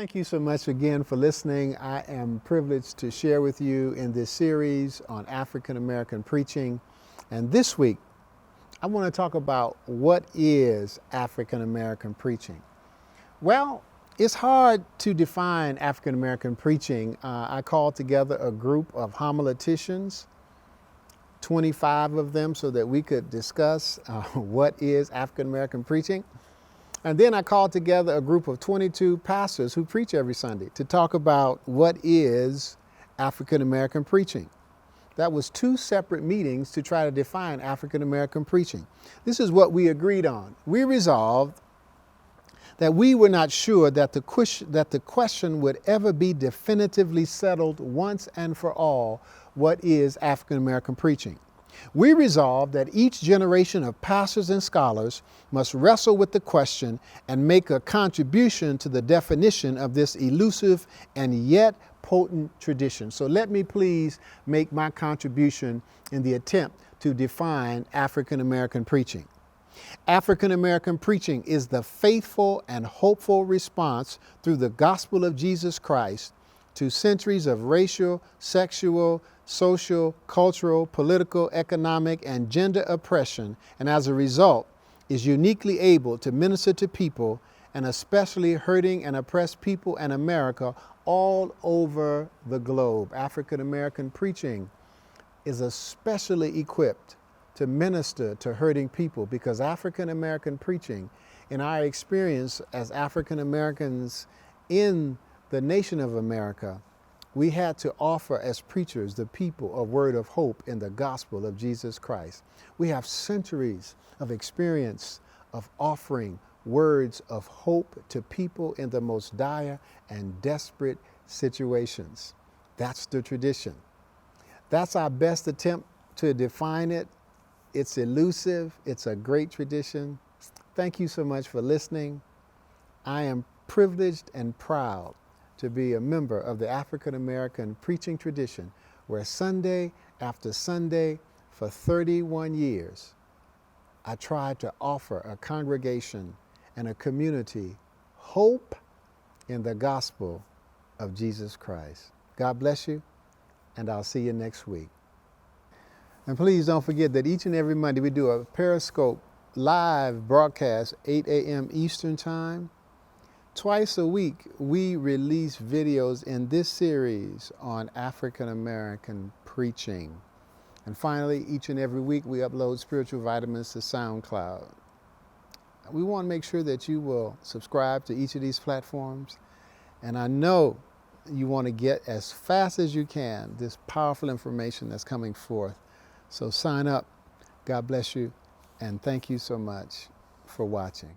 Thank you so much again for listening. I am privileged to share with you in this series on African American preaching. And this week, I want to talk about what is African American preaching. Well, it's hard to define African American preaching. I called together a group of homileticians, 25 of them, so that we could discuss what is African American preaching. And then I called together a group of 22 pastors who preach every Sunday to talk about what is African American preaching. That was 2 separate meetings to try to define African American preaching. This is what we agreed on. We resolved that we were not sure that the question would ever be definitively settled once and for all, what is African American preaching. We resolved that each generation of pastors and scholars must wrestle with the question and make a contribution to the definition of this elusive and yet potent tradition. So let me please make my contribution in the attempt to define African American preaching. African American preaching is the faithful and hopeful response through the gospel of Jesus Christ to centuries of racial, sexual, social, cultural, political, economic, and gender oppression, and as a result is uniquely able to minister to people, and especially hurting and oppressed people in America all over the globe. African American preaching is especially equipped to minister to hurting people because African American preaching, in our experience as African Americans in the nation of America, we had to offer as preachers the people a word of hope in the gospel of Jesus Christ. We have centuries of experience of offering words of hope to people in the most dire and desperate situations. That's the tradition. That's our best attempt to define it. It's elusive. It's a great tradition. Thank you so much for listening. I am privileged and proud to be a member of the African American preaching tradition, where Sunday after Sunday for 31 years, I tried to offer a congregation and a community hope in the gospel of Jesus Christ. God bless you, and I'll see you next week. And please don't forget that each and every Monday we do a Periscope live broadcast, 8 a.m. Eastern Time. Twice a week, we release videos in this series on African American preaching. And finally, each and every week, we upload spiritual vitamins to SoundCloud. We want to make sure that you will subscribe to each of these platforms. And I know you want to get as fast as you can this powerful information that's coming forth. So sign up. God bless you. And thank you so much for watching.